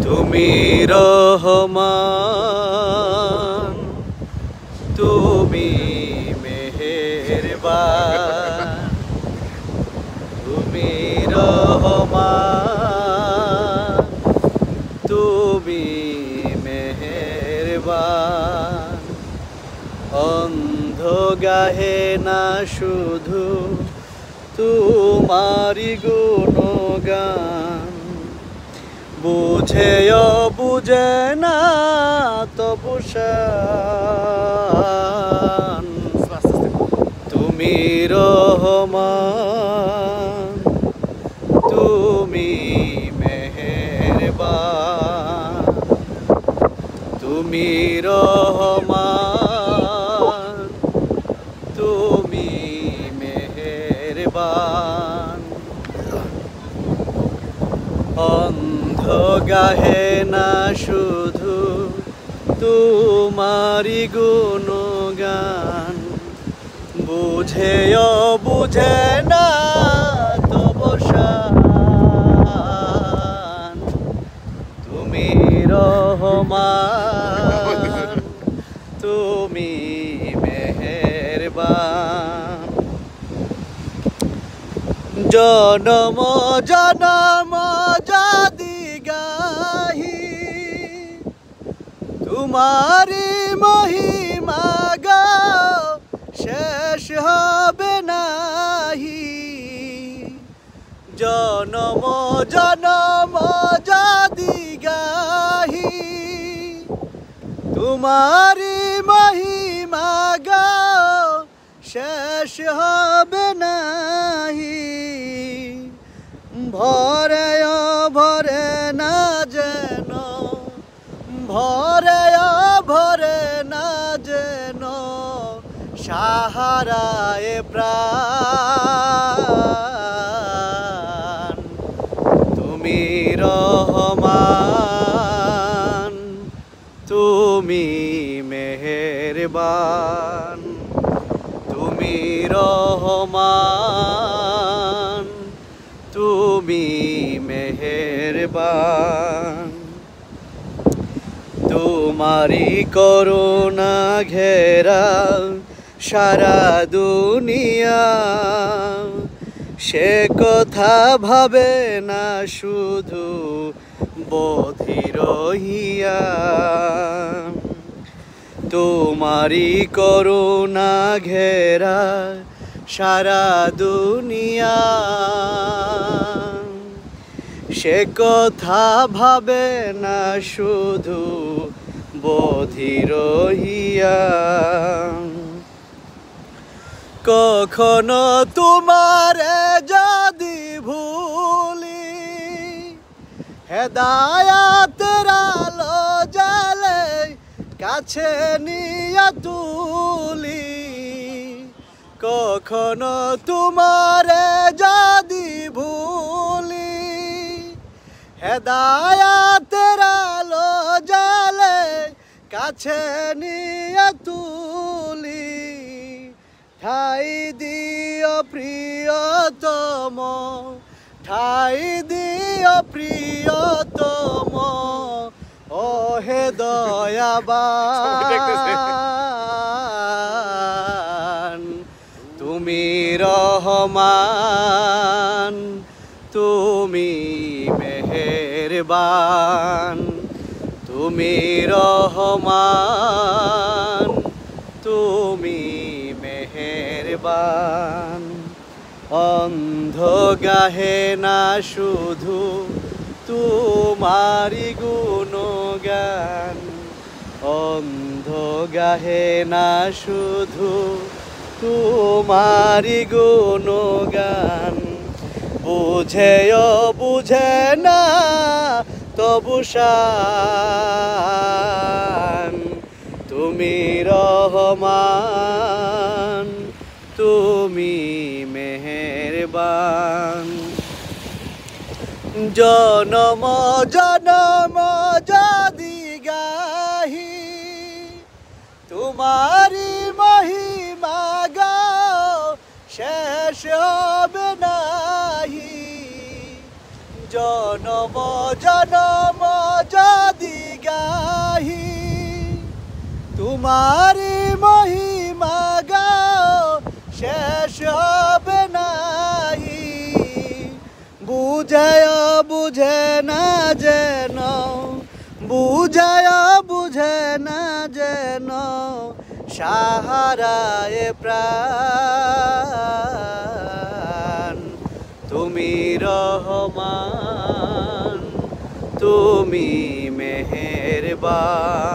তুমি রহমান, তুমি মেহেরবান, তুমি রহমান, তুমি মেহেরবান। অন্ধ গাহে না শুধু তোমারি গুণগান, বুঝেও বুঝে না তবু শান। তুমি রহমান, তুমি মেহেরবান, তুমি রহমান, তুমি মেহেরবান। অন্ধ গাহে না শুধু তোমারি গুণগান, বুঝেও বুঝে না তবু শান। তুমি রহমান, তুমি মেহেরবান। জনম জনম যদি গাহি তোমারি মহিমা গো, শেষ হবে নাহি। জনম জনম যদি গাহি তোমারি মহিমা গো, শেষ হবে নাহি। ভরে ভরে না যেন, ভরে ভরে না যেন সাহারায় প্রাণ। তুমি রহমান, তুমি মেহেরবান, তুমি রহমান, তুমি মেহেরবান। তোমারি করুণা ঘেরা সারা দুনিয়া, সে কথা ভাবে না শুধু বধির হিয়া। তোমারি করুণা ঘেরা সারা দুনিয়া, সে কথা ভাবে না শুধু বধির হিয়া। কখনো তোমারে যদি ভুলি, হেদায়াতের আলো জ্বালে কাছে নিয়ে তুলি। কখনো তোমারে যদি ভুলি, হেদায়াতের আলো জ্বালে কাছে নিয়ে তুলি। ঠাই দিও প্রিয়তম, ঠাই দিও প্রিয়তম, ও হে দয়াবান। তুমি রহমান, তুমি মেহেরবান, তুমি রহমান, তুমি মেহেরবান। অন্ধ গাহে না শুধু তোমারি গুণগান, অন্ধ গাহে না শুধু তোমারি গুণগান, বুঝেও বুঝে না তবু শান। তুমি রহমান, তুমি মেহেরবান। জনম জনম যদি গাহি তোমারি মহিমা গো, শেষ হবে নাহি। জনম জনম তোমারই মহিমা গাও শেষ হবে নাই বুঝায় বুঝে না যেন বুঝায় বুঝে না যেন সাহারায় প্রাণ তুমি রহমান তুমি মেহেরবান।